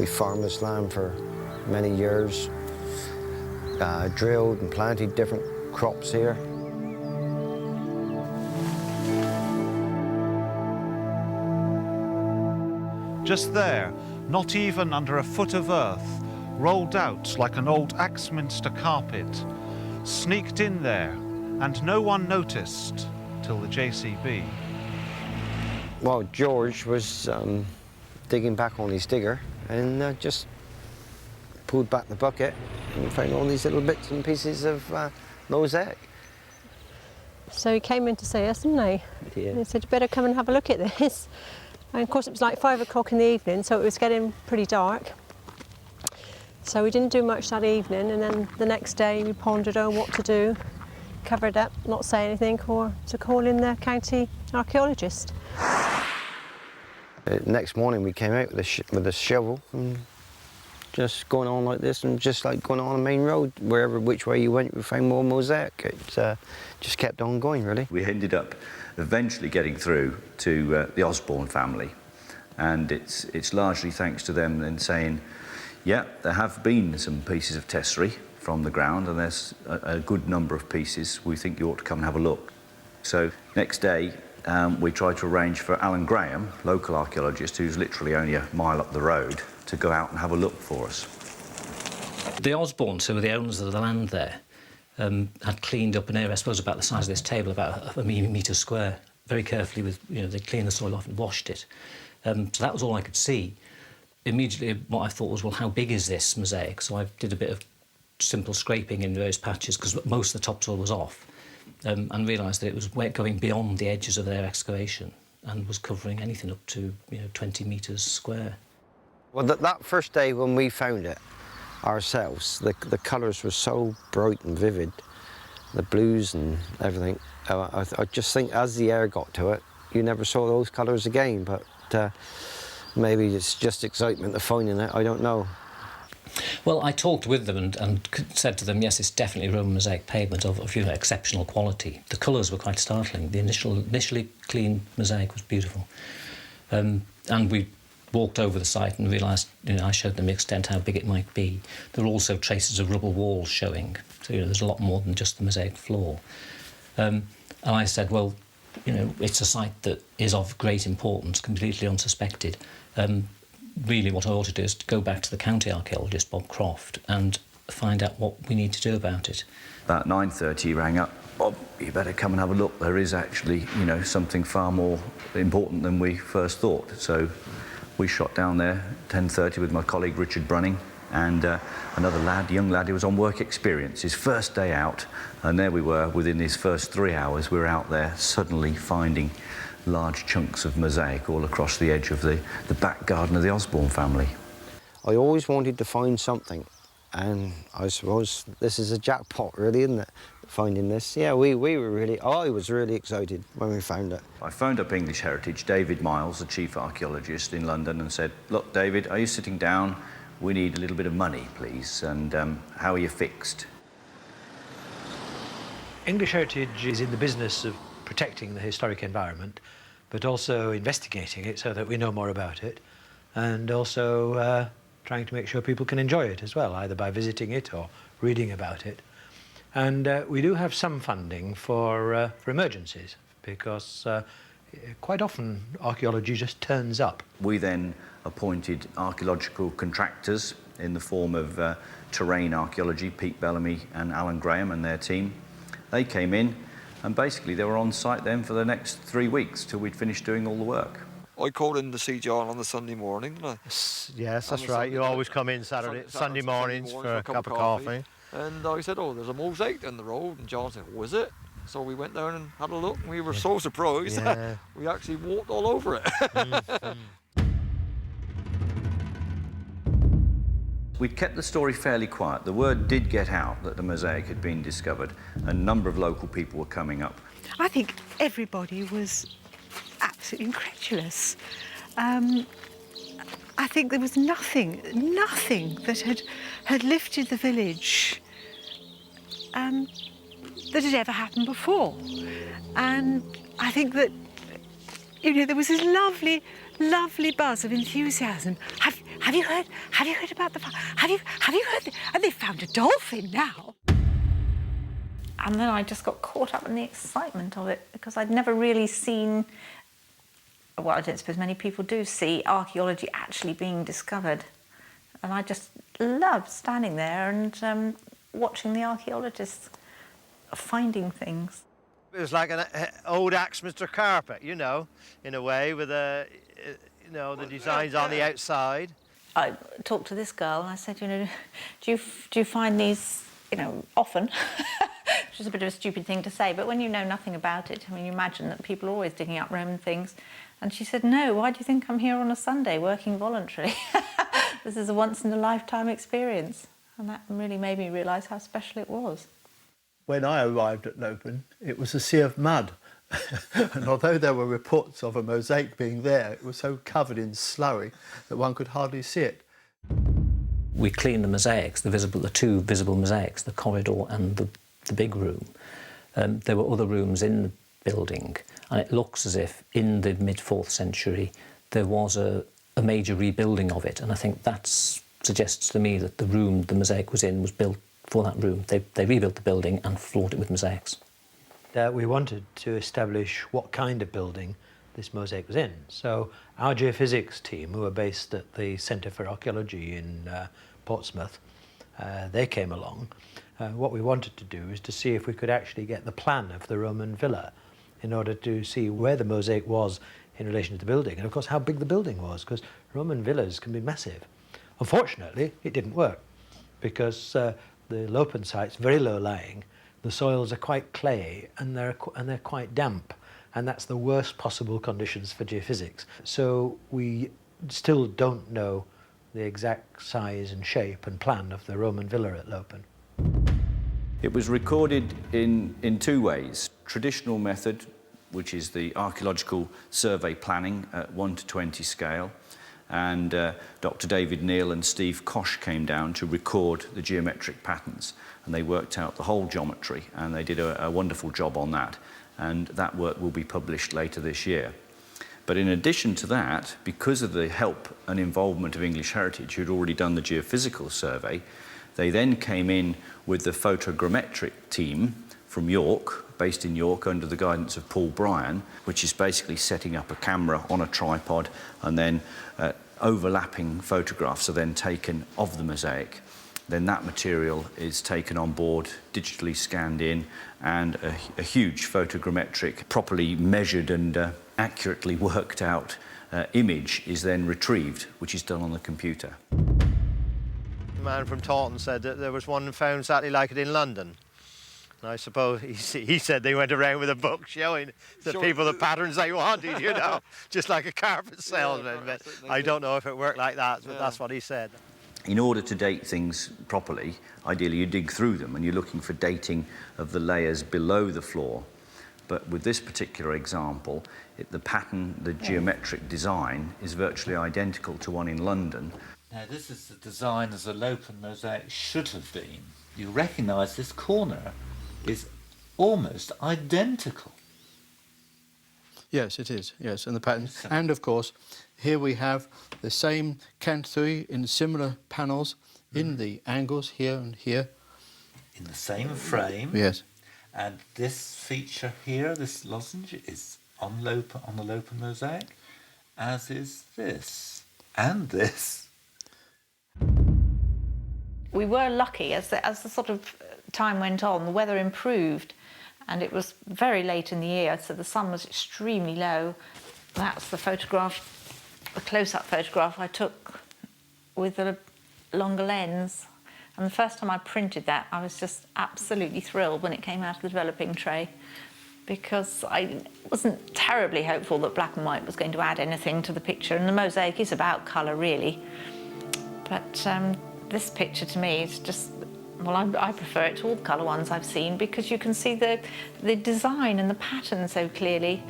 We farmed this land for many years, drilled and planted different crops here. Just there, not even under a foot of earth, rolled out like an old Axminster carpet, sneaked in there, and no one noticed till the JCB. Well, George was digging back on his digger and just pulled back the bucket and found all these little bits and pieces of mosaic. So he came in to see us, didn't he? Yeah. And he said, you better come and have a look at this. And of course it was like 5 o'clock in the evening, so it was getting pretty dark. So we didn't do much that evening, and then the next day we pondered on what to do, covered up, not say anything, or to call in the county archaeologist. Next morning we came out with a shovel and just going on like this, and just like going on a main road, which way you went, we found more mosaic. It just kept on going, really. We ended up eventually getting through to the Osborne family, and it's largely thanks to them then saying, yeah, there have been some pieces of tesserae from the ground, and there's a good number of pieces. We think you ought to come and have a look. So next day, we tried to arrange for Alan Graham, local archaeologist, who's literally only a mile up the road, to go out and have a look for us. The Osbornes, who were the owners of the land there, had cleaned up an area, I suppose about the size of this table, about a metre square, very carefully with, they cleaned the soil off and washed it. So that was all I could see. Immediately what I thought was, well, how big is this mosaic? So I did a bit of simple scraping in those patches, because most of the topsoil was off, and realised that it was going beyond the edges of their excavation and was covering anything up to 20 metres square. Well, that first day when we found it ourselves, the colours were so bright and vivid, the blues and everything. I just think as the air got to it, you never saw those colours again, but maybe it's just excitement of finding it, I don't know. Well, I talked with them and said to them, yes, it's definitely Roman mosaic pavement of exceptional quality. The colours were quite startling. The initially clean mosaic was beautiful. And we walked over the site and realised, I showed them the extent how big it might be. There were also traces of rubble walls showing, so there's a lot more than just the mosaic floor. And I said, well, it's a site that is of great importance, completely unsuspected. Really what I ought to do is to go back to the county archaeologist, Bob Croft, and find out what we need to do about it. About 9:30 he rang up, Bob, you better come and have a look. There is actually, something far more important than we first thought. So we shot down there at 10:30 with my colleague Richard Brunning and another young lad who was on work experience, his first day out, and there we were, within his first 3 hours, we were out there suddenly finding large chunks of mosaic all across the edge of the back garden of the Osborne family. I always wanted to find something, and I suppose this is a jackpot, really, isn't it, finding this? Yeah, I was really excited when we found it. I phoned up English Heritage, David Miles, the chief archaeologist in London, and said, look, David, are you sitting down? We need a little bit of money, please, and how are you fixed? English Heritage is in the business of protecting the historic environment, but also investigating it so that we know more about it, and also trying to make sure people can enjoy it as well, either by visiting it or reading about it. And we do have some funding for emergencies, because quite often archaeology just turns up. We then appointed archaeological contractors in the form of Terrain Archaeology, Pete Bellamy and Alan Graham and their team. They came in, and basically they were on site then for the next 3 weeks till we'd finished doing all the work. I called in to see John on the Sunday morning. Yes, that's right. You always come in Sunday mornings for a cup of coffee. And I said, oh, there's a mosaic down the road. And John said, oh, is it? So we went down and had a look, and we were so surprised. Yeah. We actually walked all over it. We'd kept the story fairly quiet. The word did get out that the mosaic had been discovered. A number of local people were coming up. I think everybody was absolutely incredulous. I think there was nothing that had lifted the village that had ever happened before. And I think that, you know, there was this lovely, lovely buzz of enthusiasm. Have you heard? Have you heard about the? Have you heard? And they found a dolphin now. And then I just got caught up in the excitement of it because I'd never really seen. Well, I don't suppose many people do see archaeology actually being discovered, and I just loved standing there and watching the archaeologists finding things. It was like an old Axminster carpet, you know, in a way, with the designs on the outside. I talked to this girl and I said, you know, do you find these, you know, often? Which is a bit of a stupid thing to say, but when you know nothing about it, I mean, you imagine that people are always digging up Roman things. And she said, no, why do you think I'm here on a Sunday working voluntarily? This is a once-in-a-lifetime experience. And that really made me realise how special it was. When I arrived at Lopen, it was a sea of mud. And although there were reports of a mosaic being there, it was so covered in slurry that one could hardly see it. We cleaned the mosaics, the two visible mosaics, the corridor and the big room. There were other rooms in the building, and it looks as if in the mid-4th century there was a major rebuilding of it, and I think that suggests to me that the room the mosaic was in was built for that room. They rebuilt the building and floored it with mosaics. We wanted to establish what kind of building this mosaic was in. So our geophysics team, who are based at the Centre for Archaeology in Portsmouth, they came along. What we wanted to do is to see if we could actually get the plan of the Roman villa in order to see where the mosaic was in relation to the building, and of course how big the building was, because Roman villas can be massive. Unfortunately, it didn't work because the Lopen site's very low lying, the soils are quite clayey and they're quite damp, and that's the worst possible conditions for geophysics. So we still don't know the exact size and shape and plan of the Roman villa at Lopen. It was recorded in two ways. Traditional method, which is the archaeological survey planning at 1:20 scale, and Dr. David Neal and Steve Kosh came down to record the geometric patterns, and they worked out the whole geometry, and they did a wonderful job on that, and that work will be published later this year. But in addition to that, because of the help and involvement of English Heritage, who'd already done the geophysical survey, they then came in with the photogrammetric team from York, based in York under the guidance of Paul Bryan, which is basically setting up a camera on a tripod, and then overlapping photographs are then taken of the mosaic. Then that material is taken on board, digitally scanned in, and a huge photogrammetric, properly measured and accurately worked out image is then retrieved, which is done on the computer. The man from Taunton said that there was one found exactly like it in London. And I suppose he said they went around with a book showing the people the patterns they wanted, you know, just like a carpet salesman. But I don't know if it worked like that, but that's what he said. In order to date things properly, ideally you dig through them and you're looking for dating of the layers below the floor. But with this particular example, the pattern, the geometric design is virtually identical to one in London. Now this is the design as a Lopen mosaic should have been. You recognise this corner is almost identical. Yes, it is, yes, and the pattern. And of course, here we have the same canthoi in similar panels in the angles here and here. In the same frame. Yes. And this feature here, this lozenge, is on the Lopen mosaic, as is this and this. We were lucky as the sort of time went on, the weather improved, and it was very late in the year, so the sun was extremely low. That's the photograph, the close-up photograph I took with a longer lens. And the first time I printed that, I was just absolutely thrilled when it came out of the developing tray, because I wasn't terribly hopeful that black and white was going to add anything to the picture, and the mosaic is about colour, really. But this picture to me is just, well, I prefer it to all the colour ones I've seen, because you can see the design and the pattern so clearly.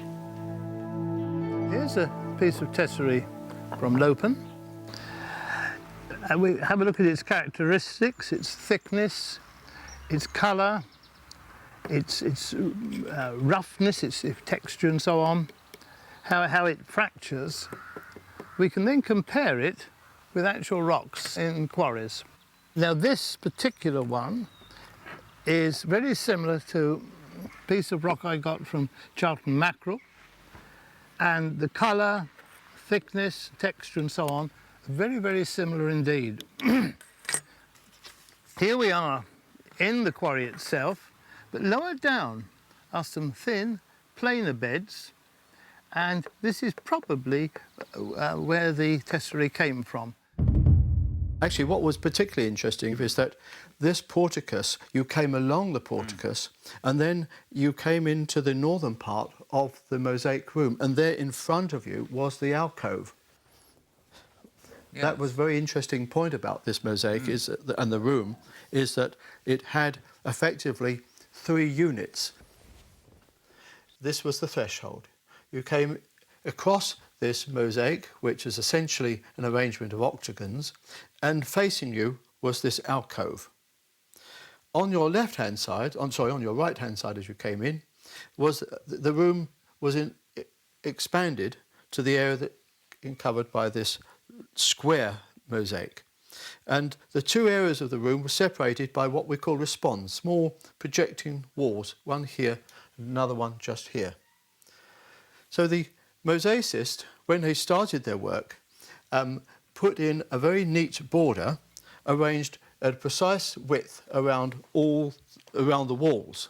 Here's a piece of tesserae from Lopen. And we have a look at its characteristics, its thickness, its colour, its roughness, its texture and so on. how it fractures, we can then compare it with actual rocks in quarries. Now this particular one is very similar to a piece of rock I got from Charlton Mackerel, and the colour, thickness, texture and so on, very, very similar indeed. Here we are in the quarry itself, but lower down are some thin, plainer beds, and this is probably where the tesserae came from. Actually, what was particularly interesting is that this porticus, you came along the porticus, and then you came into the northern part of the mosaic room, and there in front of you was the alcove. Yes. That was a very interesting point about this mosaic is and the room, is that it had effectively 3 units. This was the threshold. You came across this mosaic, which is essentially an arrangement of octagons, and facing you was this alcove. On your left-hand side, on your right-hand side as you came in, was the room was expanded to the area that covered by this square mosaic. And the 2 areas of the room were separated by what we call responds, small projecting walls, one here, another one just here. So the mosaicist, when they started their work, put in a very neat border arranged at a precise width around the walls,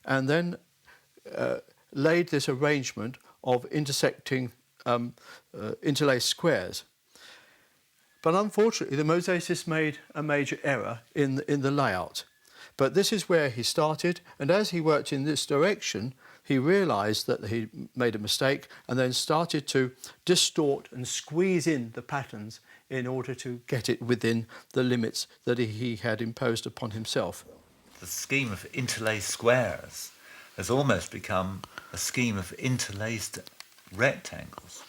and then laid this arrangement of intersecting interlaced squares. But unfortunately, the mosaicist made a major error in the layout. But this is where he started, and as he worked in this direction, he realised that he made a mistake and then started to distort and squeeze in the patterns in order to get it within the limits that he had imposed upon himself. The scheme of interlaced squares has almost become a scheme of interlaced rectangles.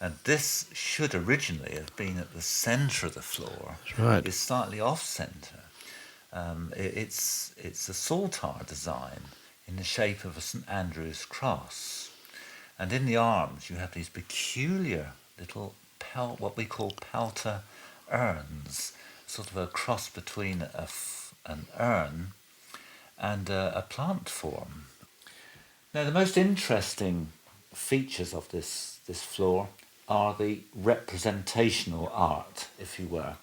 And this should originally have been at the centre of the floor. That's right. It's slightly off-centre. It's a saltire design in the shape of a St Andrew's cross. And in the arms you have these peculiar little what we call pelter urns, sort of a cross between an urn and a plant form. Now the most interesting features of this floor are the representational art, if you were.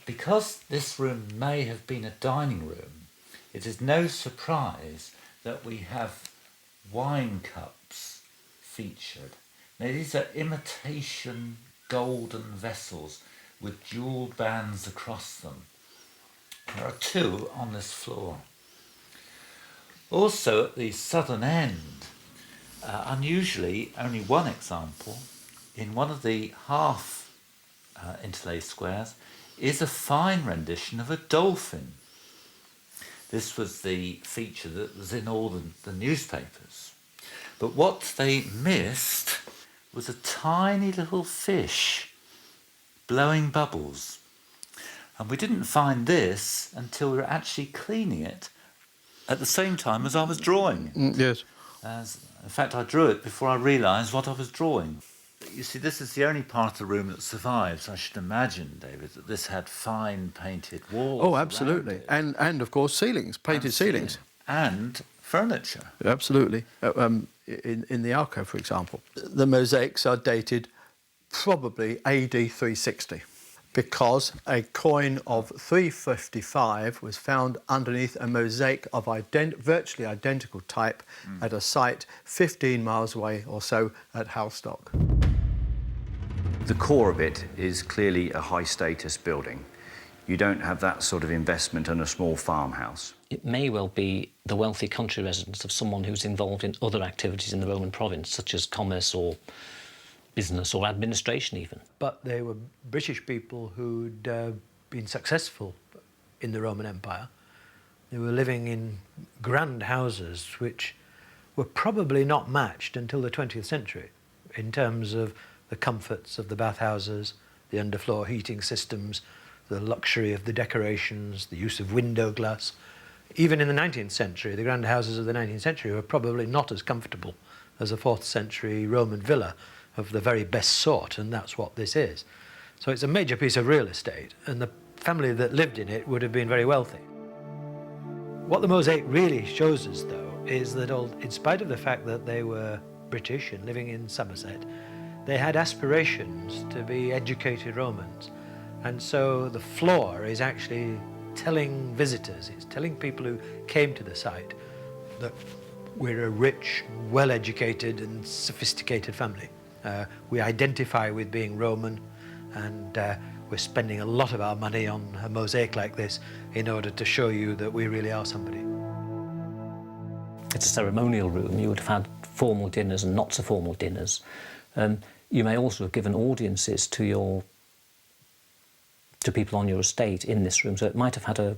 Because this room may have been a dining room, it is no surprise that we have wine cups featured. Now these are imitation golden vessels with jewelled bands across them. There are 2 on this floor. Also at the southern end, unusually only one example, in one of the half interlaced squares is a fine rendition of a dolphin. This was the feature that was in all the newspapers. But what they missed was a tiny little fish blowing bubbles. And we didn't find this until we were actually cleaning it at the same time as I was drawing. Yes. In fact, I drew it before I realised what I was drawing. You see, this is the only part of the room that survives. I should imagine, David, that this had fine painted walls. Oh, absolutely. And of course, ceilings, painted ceilings. And furniture. Absolutely. In the alcove, for example. The mosaics are dated probably AD 360 because a coin of 355 was found underneath a mosaic of virtually identical type at a site 15 miles away or so at Halstock. The core of it is clearly a high-status building. You don't have that sort of investment in a small farmhouse. It may well be the wealthy country residence of someone who's involved in other activities in the Roman province, such as commerce or business or administration even. But they were British people who'd been successful in the Roman Empire. They were living in grand houses which were probably not matched until the 20th century in terms of the comforts of the bathhouses, the underfloor heating systems, the luxury of the decorations, the use of window glass. Even in the 19th century, the grand houses of the 19th century were probably not as comfortable as a 4th century Roman villa of the very best sort, and that's what this is. So it's a major piece of real estate, and the family that lived in it would have been very wealthy. What the mosaic really shows us, though, is that in spite of the fact that they were British and living in Somerset, they had aspirations to be educated Romans. And so the floor is actually telling visitors, it's telling people who came to the site that we're a rich, well-educated and sophisticated family. We identify with being Roman, and we're spending a lot of our money on a mosaic like this in order to show you that we really are somebody. It's a ceremonial room. You would have had formal dinners and not so formal dinners. You may also have given audiences to people on your estate in this room, so it might have had a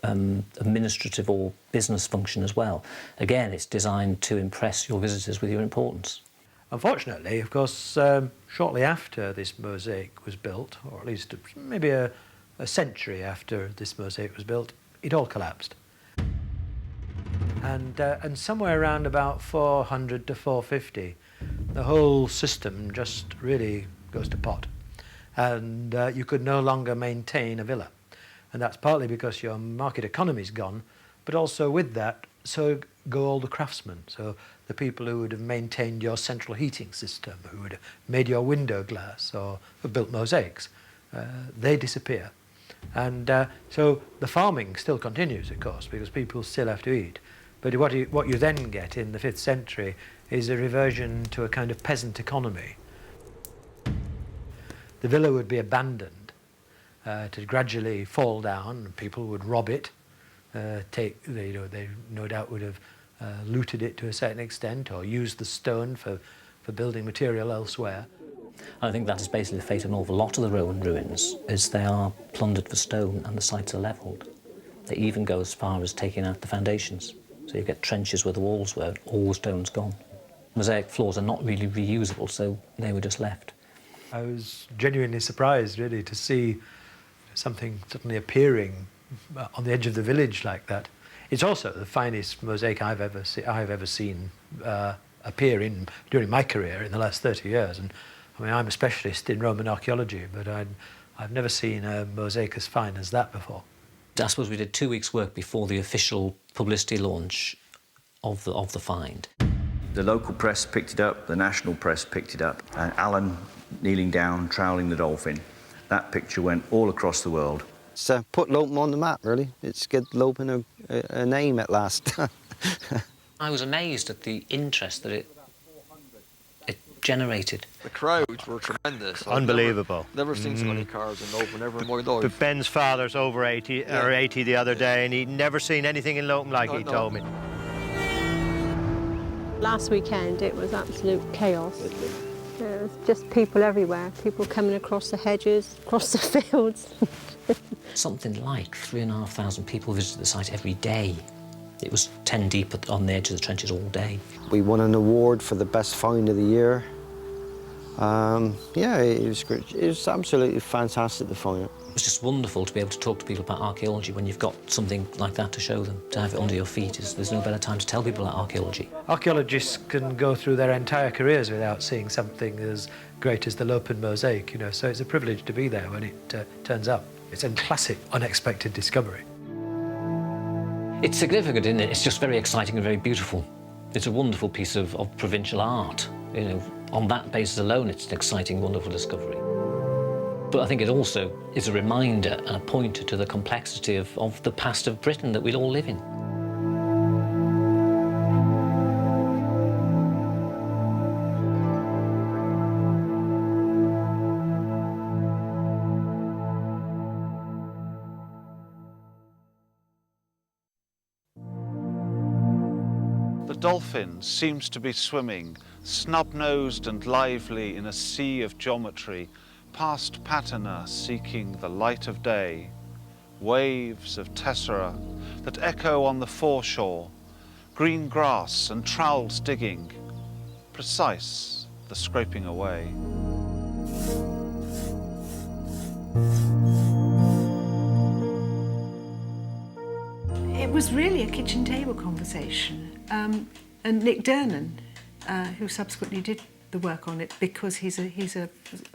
administrative or business function as well. Again, it's designed to impress your visitors with your importance. Unfortunately, of course, shortly after this mosaic was built, or at least maybe a century after this mosaic was built, it all collapsed. And somewhere around about 400 to 450, the whole system just really goes to pot. And you could no longer maintain a villa. And that's partly because your market economy's gone, but also with that, so go all the craftsmen. So the people who would have maintained your central heating system, who would have made your window glass or have built mosaics, they disappear. And so the farming still continues, of course, because people still have to eat. But what you then get in the 5th century is a reversion to a kind of peasant economy. The villa would be abandoned to gradually fall down, and people would rob it. They no doubt would have looted it to a certain extent, or used the stone for building material elsewhere. I think that is basically the fate of an awful lot of the Roman ruins, is they are plundered for stone and the sites are levelled. They even go as far as taking out the foundations. So you get trenches where the walls were, all the stone's gone. Mosaic floors are not really reusable, so they were just left. I was genuinely surprised, really, to see something suddenly appearing on the edge of the village like that. It's also the finest mosaic I've ever seen appear during my career in the last 30 years. And I mean, I'm a specialist in Roman archaeology, but I've never seen a mosaic as fine as that before. I suppose we did 2 weeks' work before the official publicity launch of the find. The local press picked it up, the national press picked it up, and Alan kneeling down, troweling the dolphin. That picture went all across the world. It's put Lopen on the map, really. It's given Lopen a name at last. I was amazed at the interest that it generated. The crowds were tremendous. Unbelievable. Never seen so many cars in Lopen ever in my life. But Ben's father's over 80, or 80 the other day, and he'd never seen anything in Lopen like he told me. Last weekend it was absolute chaos. There was just people everywhere, people coming across the hedges, across the fields. Something like 3,500 people visited the site every day. It was 10 deep on the edge of the trenches all day. We won an award for the best find of the year. Yeah, it was great. It was absolutely fantastic to find it. It's just wonderful to be able to talk to people about archaeology when you've got something like that to show them. To have it under your feet, there's no better time to tell people about archaeology. Archaeologists can go through their entire careers without seeing something as great as the Lopen mosaic, you know, so it's a privilege to be there when it turns up. It's a classic, unexpected discovery. It's significant, isn't it? It's just very exciting and very beautiful. It's a wonderful piece of provincial art. You know, on that basis alone, it's an exciting, wonderful discovery. But I think it also is a reminder and a pointer to the complexity of the past of Britain that we'd all live in. The dolphin seems to be swimming, snub-nosed and lively in a sea of geometry, past patina seeking the light of day, waves of tessera that echo on the foreshore, green grass and trowels digging, precise the scraping away. It was really a kitchen table conversation. And Nick Dernan, who subsequently did the work on it because he's a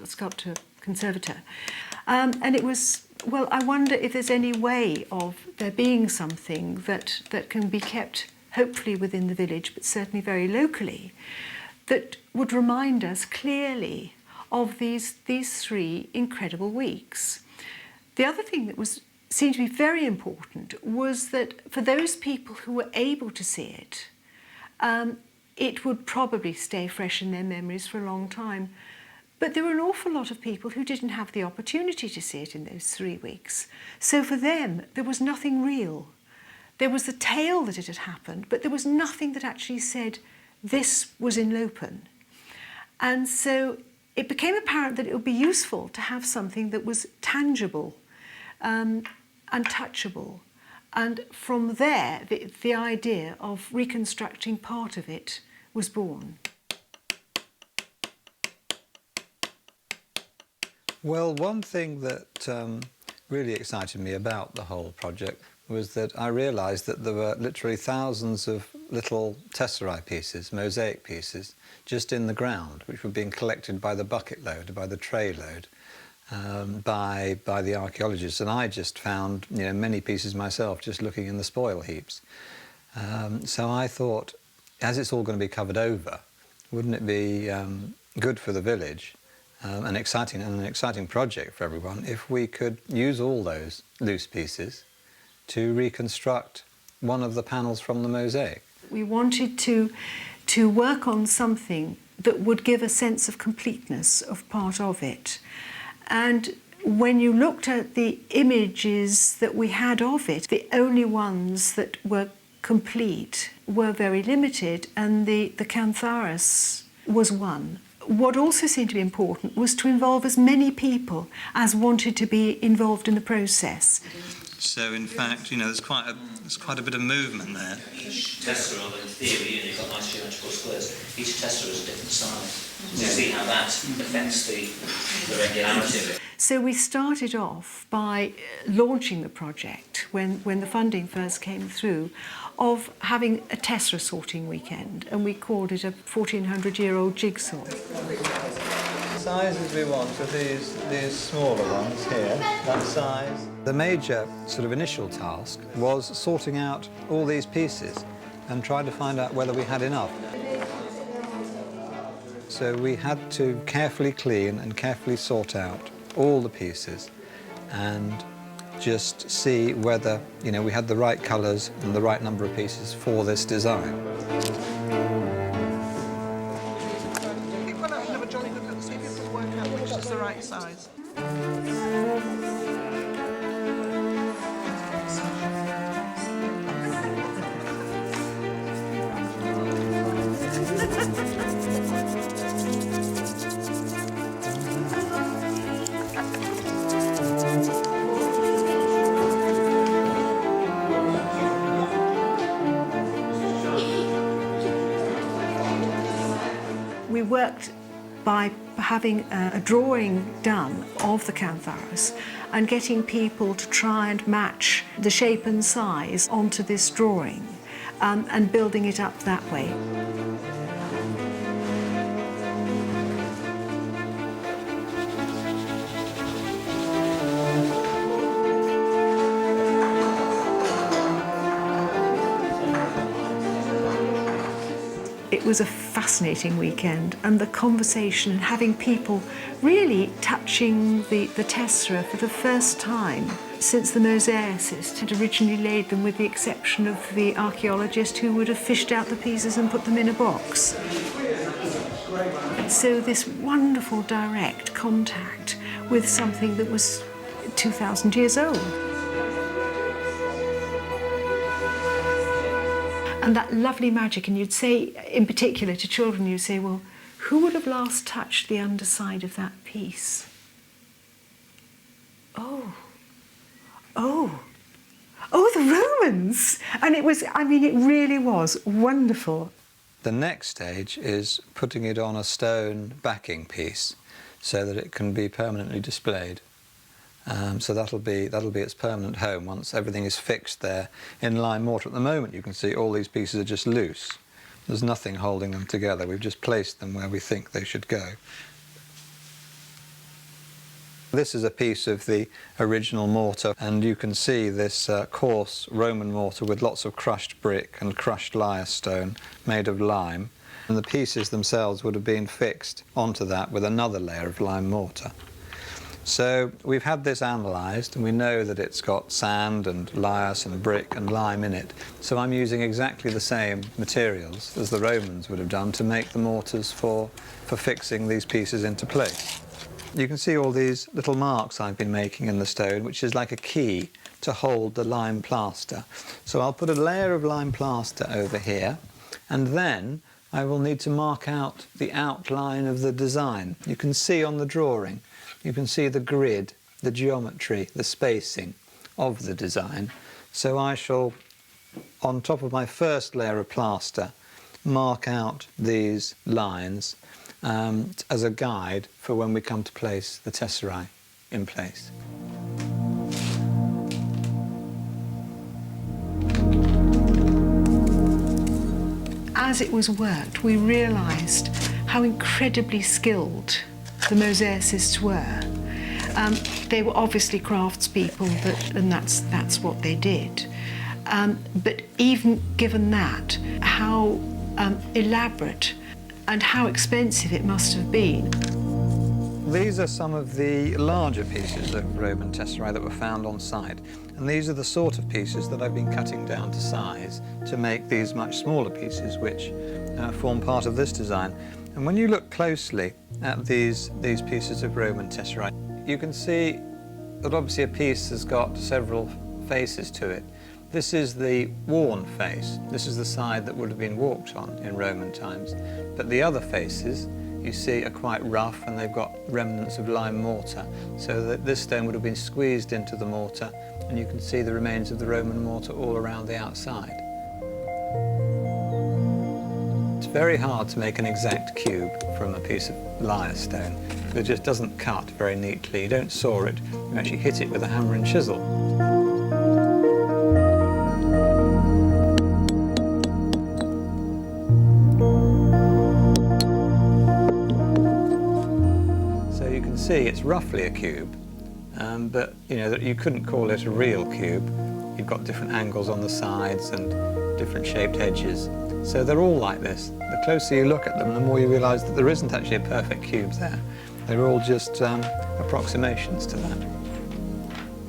sculptor conservator. And it was, well, I wonder if there's any way of there being something that can be kept hopefully within the village, but certainly very locally, that would remind us clearly of these 3 incredible weeks. The other thing that seemed to be very important was that for those people who were able to see it, it would probably stay fresh in their memories for a long time. But there were an awful lot of people who didn't have the opportunity to see it in those 3 weeks. So for them, there was nothing real. There was the tale that it had happened, but there was nothing that actually said, this was in Lopen. And so it became apparent that it would be useful to have something that was tangible and touchable. And from there, the idea of reconstructing part of it was born. Well, one thing that really excited me about the whole project was that I realised that there were literally thousands of little tesserae pieces, mosaic pieces, just in the ground, which were being collected by the bucket load, by the tray load, by the archaeologists. And I just found, you know, many pieces myself just looking in the spoil heaps. So I thought, as it's all going to be covered over, wouldn't it be good for the village, an exciting project for everyone, if we could use all those loose pieces to reconstruct one of the panels from the mosaic. We wanted to work on something that would give a sense of completeness of part of it. And when you looked at the images that we had of it, the only ones that were complete were very limited, and the Cantharis was one. What also seemed to be important was to involve as many people as wanted to be involved in the process. So in fact, you know, there's quite a bit of movement there. Each tessera, in theory, you've got nice geometrical squares. Each tessera is a different size. So you see how that affects the regularity of it. So we started off by launching the project when the funding first came through, of having a tessera sorting weekend, and we called it a 1400-year-old jigsaw. The sizes we want are these smaller ones here, that size. The major sort of initial task was sorting out all these pieces and trying to find out whether we had enough. So we had to carefully clean and carefully sort out all the pieces and just see whether, you know, we had the right colours and the right number of pieces for this design. Pick one up and have a jolly good look, see if you can work out which is the right size. We worked by having a drawing done of the Cantharis and getting people to try and match the shape and size onto this drawing and building it up that way. It was a fascinating weekend, and the conversation and having people really touching the tessera for the first time since the mosaicist had originally laid them, with the exception of the archaeologist who would have fished out the pieces and put them in a box. So this wonderful direct contact with something that was 2,000 years old. And that lovely magic, and you'd say, in particular to children, you'd say, well, who would have last touched the underside of that piece? Oh, the Romans! And it was, I mean, it really was wonderful. The next stage is putting it on a stone backing piece so that it can be permanently displayed. So that'll be its permanent home once everything is fixed there in lime mortar. At the moment, you can see all these pieces are just loose, There's nothing holding them together. We've just placed them where we think they should go. This is a piece of the original mortar, and you can see this coarse Roman mortar with lots of crushed brick and crushed lyre stone made of lime. And the pieces themselves would have been fixed onto that with another layer of lime mortar. So we've had this analysed, and we know that it's got sand and lias and brick and lime in it. So I'm using exactly the same materials as the Romans would have done to make the mortars for fixing these pieces into place. You can see all these little marks I've been making in the stone, which is like a key to hold the lime plaster. So I'll put a layer of lime plaster over here, and then I will need to mark out the outline of the design. You can see on the drawing, you can see the grid, the geometry, the spacing of the design. So I shall, on top of my first layer of plaster, mark out these lines as a guide for when we come to place the tesserae in place. As it was worked, we realised how incredibly skilled the mosaicists were. They were obviously craftspeople, and that's what they did. But even given that, how elaborate and how expensive it must have been. These are some of the larger pieces of Roman tesserae that were found on site. And these are the sort of pieces that I've been cutting down to size to make these much smaller pieces, which form part of this design. And when you look closely at these pieces of Roman tesserae, you can see that obviously a piece has got several faces to it. This is the worn face. This is the side that would have been walked on in Roman times. But the other faces, you see, are quite rough, and they've got remnants of lime mortar, so that this stone would have been squeezed into the mortar, and you can see the remains of the Roman mortar all around the outside. It's very hard to make an exact cube from a piece of lyre stone. It just doesn't cut very neatly. You don't saw it, you actually hit it with a hammer and chisel. See, it's roughly a cube, but you know that you couldn't call it a real cube. You've got different angles on the sides and different shaped edges, so they're all like this. The closer you look at them, the more you realise that there isn't actually a perfect cube there. They're all just approximations to that.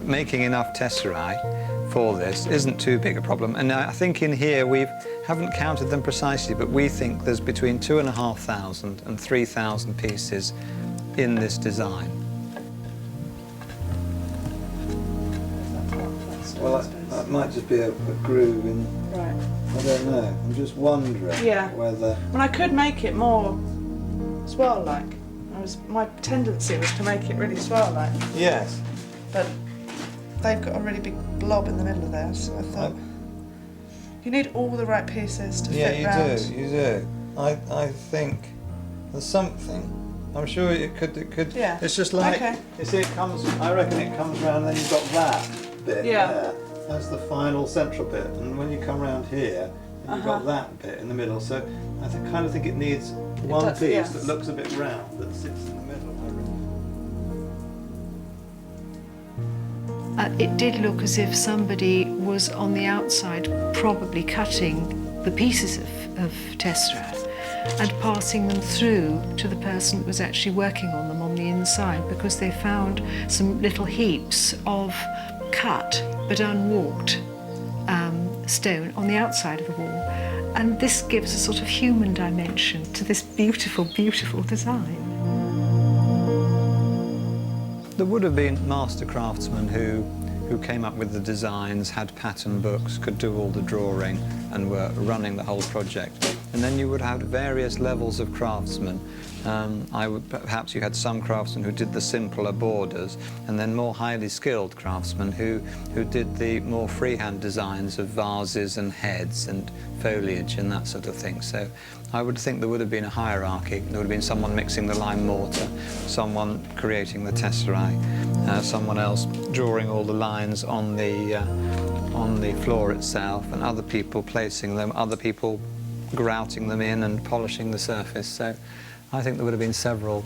Making enough tesserae for this isn't too big a problem, and I think in here we haven't counted them precisely, but we think there's between 2,500 and 3,000 pieces in this design. Well, that might just be a groove in... Right. I don't know. I'm just wondering whether... Well, I could make it more swirl-like. My tendency was to make it really swirl-like. Yes. But they've got a really big blob in the middle of there, so I thought... You need all the right pieces to fit round. Yeah, you do. I think there's something. I'm sure it could. Yeah. It's just like, okay. You see, I reckon it comes round, and then you've got that bit there. That's the final central bit, and when you come round here, you've got that bit in the middle. So I kind of think it needs one piece that looks a bit round, that sits in the middle. It did look as if somebody was on the outside probably cutting the pieces of tesserae and passing them through to the person that was actually working on them on the inside, because they found some little heaps of cut but unwalked stone on the outside of the wall. And this gives a sort of human dimension to this beautiful, beautiful design. There would have been master craftsmen who came up with the designs, had pattern books, could do all the drawing, and were running the whole project. And then you would have various levels of craftsmen. Perhaps you had some craftsmen who did the simpler borders, and then more highly skilled craftsmen who did the more freehand designs of vases and heads and foliage and that sort of thing. So I would think there would have been a hierarchy. There would have been someone mixing the lime mortar, someone creating the tesserae, someone else drawing all the lines on the floor itself, and other people placing them, other people grouting them in and polishing the surface. So I think there would have been several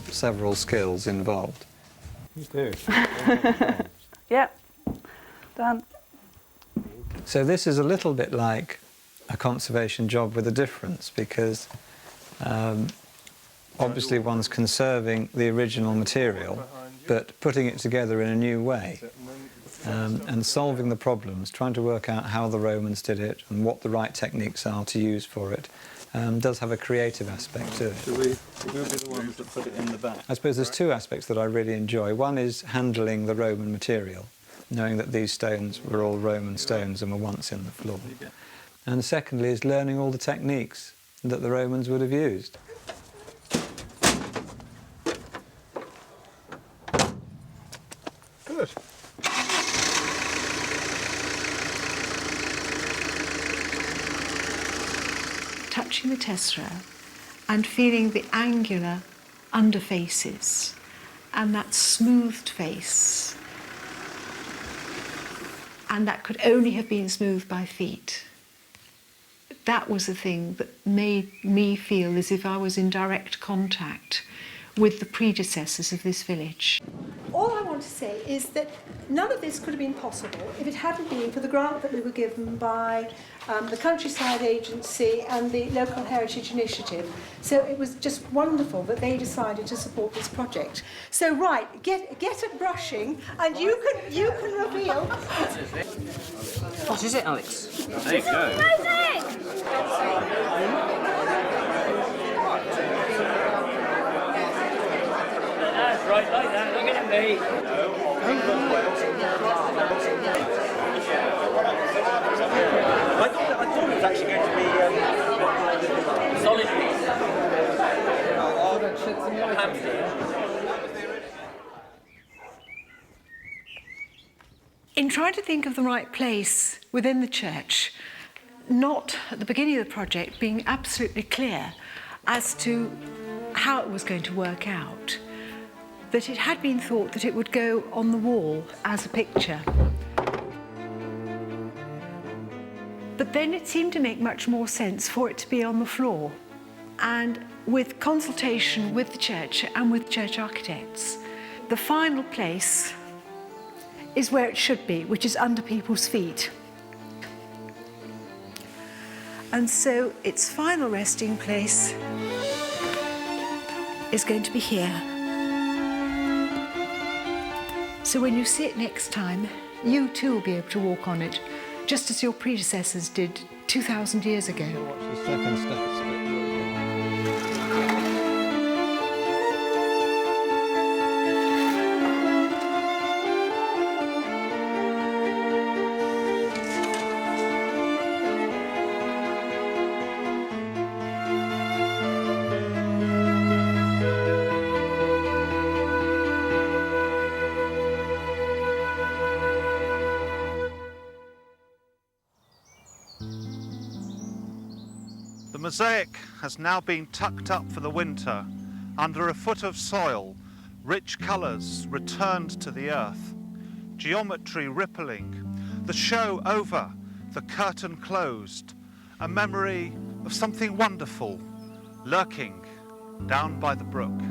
skills involved. You do. Yep. Done. So this is a little bit like a conservation job with a difference, because obviously one's conserving the original material but putting it together in a new way and solving the problems, trying to work out how the Romans did it and what the right techniques are to use for it, does have a creative aspect to it. We'll be the ones that put it in the back. I suppose there's two aspects that I really enjoy. One is handling the Roman material, knowing that these stones were all Roman stones and were once in the floor. And secondly is learning all the techniques that the Romans would have used. Good. Touching the tessera and feeling the angular underfaces and that smoothed face, and that could only have been smoothed by feet. That was the thing that made me feel as if I was in direct contact with the predecessors of this village. All I want to say is that none of this could have been possible if it hadn't been for the grant that we were given by the Countryside Agency and the Local Heritage Initiative. So it was just wonderful that they decided to support this project. So right, get at brushing, and you can reveal. What is it, Alex? There you go. That's right, like that. Look at me. I thought it was actually going to be solid piece. In trying to think of the right place within the church, not at the beginning of the project being absolutely clear as to how it was going to work out, that it had been thought that it would go on the wall as a picture. But then it seemed to make much more sense for it to be on the floor. And with consultation with the church and with church architects, the final place is where it should be, which is under people's feet. And so its final resting place is going to be here. So when you see it next time, you too will be able to walk on it, just as your predecessors did 2,000 years ago. Watch the second step. The mosaic has now been tucked up for the winter under a foot of soil, rich colours returned to the earth, geometry rippling, the show over, the curtain closed, a memory of something wonderful lurking down by the brook.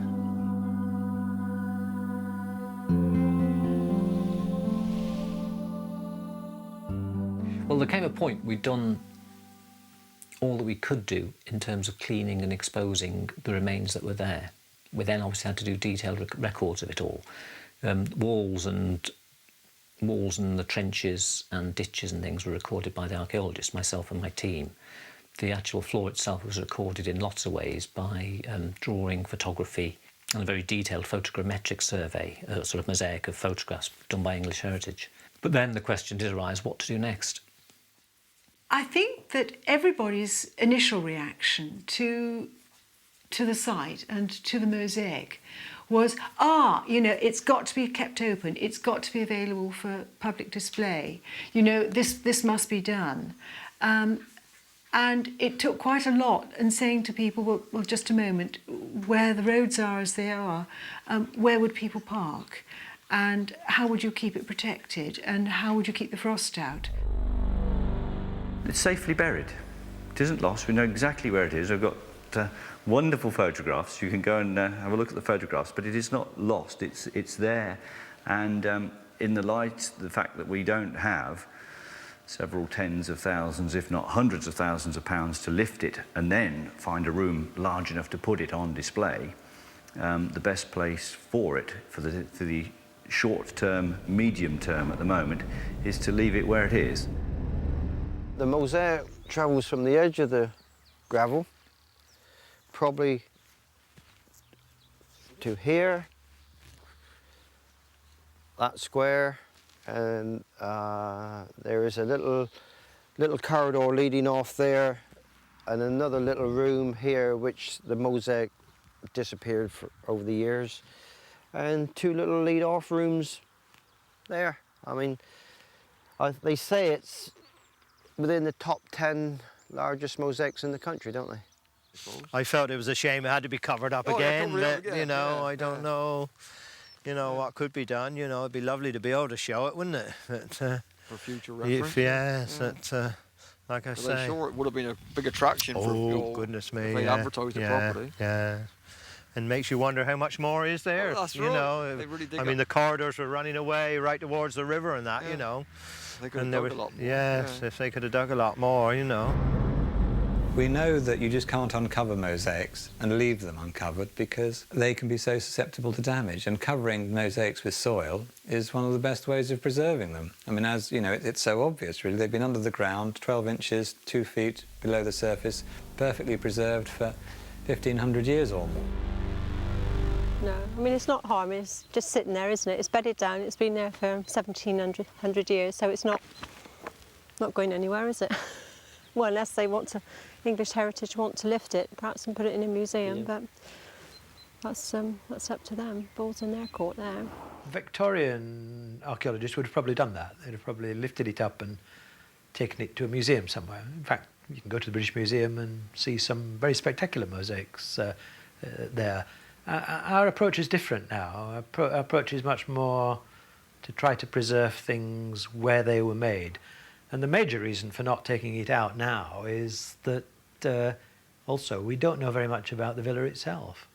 Well, there came a point we'd done all that we could do in terms of cleaning and exposing the remains that were there. We then obviously had to do detailed records of it all. Walls and the trenches and ditches and things were recorded by the archaeologists, myself and my team. The actual floor itself was recorded in lots of ways by drawing, photography, and a very detailed photogrammetric survey, a sort of mosaic of photographs done by English Heritage. But then the question did arise, what to do next? I think that everybody's initial reaction to the site and to the mosaic was, it's got to be kept open, it's got to be available for public display, this must be done. And it took quite a lot, and saying to people, well, just a moment, where the roads are as they are, where would people park? And how would you keep it protected? And how would you keep the frost out? It's safely buried. It isn't lost. We know exactly where it is. I've got wonderful photographs. You can go and have a look at the photographs, but it is not lost. It's there. And in the light, the fact that we don't have several tens of thousands, if not hundreds of thousands of pounds to lift it and then find a room large enough to put it on display, the best place for it, for the short term, medium term at the moment, is to leave it where it is. The mosaic travels from the edge of the gravel, probably to here, that square, and there is a little corridor leading off there, and another little room here which the mosaic disappeared over the years, and two little lead-off rooms there. I mean, they say it's within the top 10 largest mosaics in the country, don't they? I felt it was a shame it had to be covered up again, but you know, I don't know, you know, what could be done. You know, it'd be lovely to be able to show it, wouldn't it? But, for future reference. Yes, like I say. Sure, it would have been a big attraction for Oh, goodness me, if they advertised the property. Yeah. And makes you wonder how much more is there. Well, that's you know, They really dig I mean, up. the corridors were running away right towards the river and that, you know. They could have dug a lot more. Yes, if they could have dug a lot more, you know. We know that you just can't uncover mosaics and leave them uncovered because they can be so susceptible to damage, and covering mosaics with soil is one of the best ways of preserving them. I mean, as you know, it's so obvious really. They've been under the ground, 12 inches, 2 feet below the surface, perfectly preserved for 1,500 years or more. No, I mean, it's not harm, it's just sitting there, isn't it? It's bedded down, it's been there for 1,700 years, so it's not going anywhere, is it? Well, unless they want to, English Heritage want to lift it, perhaps, and put it in a museum, but that's up to them. Ball's in their court there. Victorian archaeologists would have probably done that. They'd have probably lifted it up and taken it to a museum somewhere. In fact, you can go to the British Museum and see some very spectacular mosaics there. Our approach is different now. Our approach is much more to try to preserve things where they were made. And the major reason for not taking it out now is that also we don't know very much about the villa itself.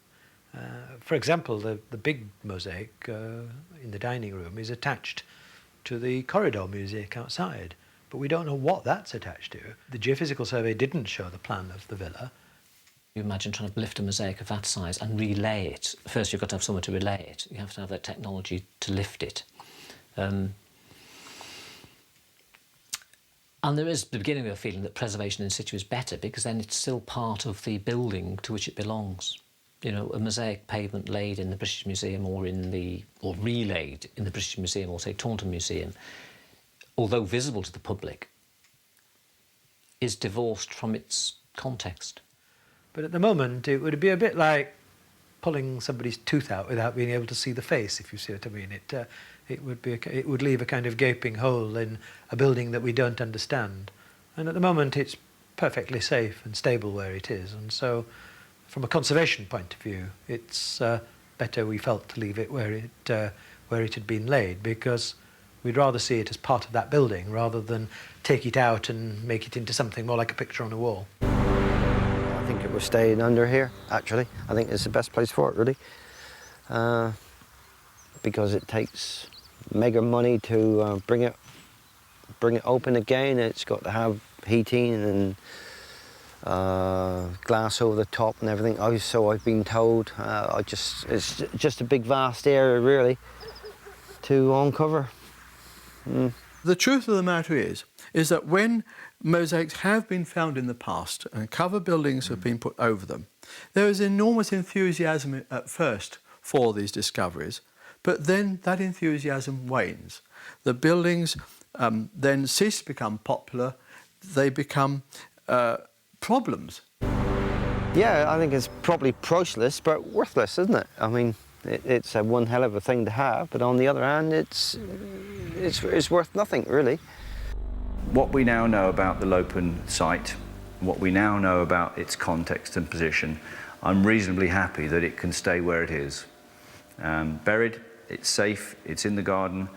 For example, the big mosaic in the dining room is attached to the corridor mosaic outside, but we don't know what that's attached to. The geophysical survey didn't show the plan of the villa. You imagine trying to lift a mosaic of that size and relay it. First, you've got to have somewhere to relay it. You have to have that technology to lift it. And there is the beginning of a feeling that preservation in situ is better because then it's still part of the building to which it belongs. You know, a mosaic pavement laid in the British Museum or relayed in the British Museum or, say, Taunton Museum, although visible to the public, is divorced from its context. But at the moment, it would be a bit like pulling somebody's tooth out without being able to see the face, if you see what I mean. It would leave a kind of gaping hole in a building that we don't understand. And at the moment, it's perfectly safe and stable where it is. And so, from a conservation point of view, it's better, we felt, to leave it where it had been laid, because we'd rather see it as part of that building rather than take it out and make it into something more like a picture on a wall. I think it was staying under here, actually. I think it's the best place for it, really. Because it takes mega money to bring it open again. It's got to have heating and glass over the top and everything. So I've been told. It's just a big, vast area, really, to uncover. The truth of the matter is that when mosaics have been found in the past and cover buildings have been put over them, there is enormous enthusiasm at first for these discoveries, but then that enthusiasm wanes. The buildings then cease to become popular, they become problems. Yeah, I think it's probably priceless, but worthless, isn't it? I mean, it's a one hell of a thing to have, but on the other hand, it's worth nothing, really. What we now know about the Lopen site, what we now know about its context and position, I'm reasonably happy that it can stay where it is. Buried, it's safe, it's in the garden,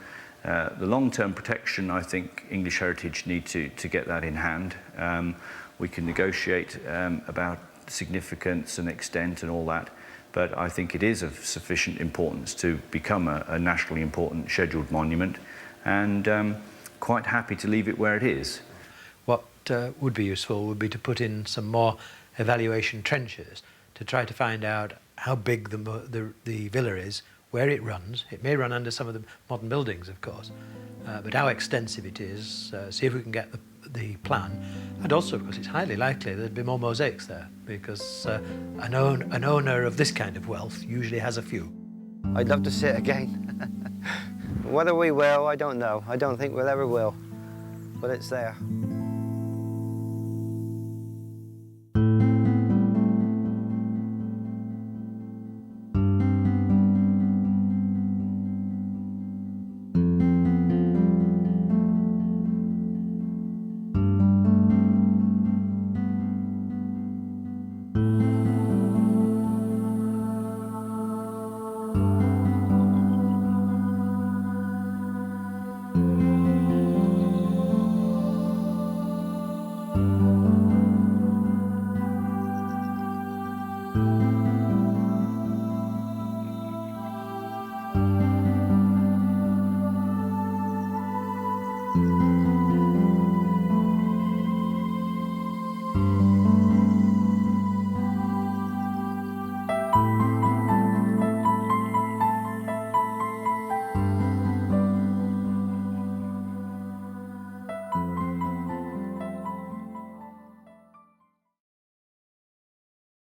The long-term protection, I think English Heritage need to get that in hand. We can negotiate about significance and extent and all that, but I think it is of sufficient importance to become a nationally important scheduled monument, and quite happy to leave it where it is. What would be useful would be to put in some more evaluation trenches to try to find out how big the villa is, where it runs. It may run under some of the modern buildings, of course, but how extensive it is, see if we can get the plan, and also because it's highly likely there'd be more mosaics there, because an owner of this kind of wealth usually has a few. I'd love to see it again. Whether we will, I don't know. I don't think we'll ever will, but it's there.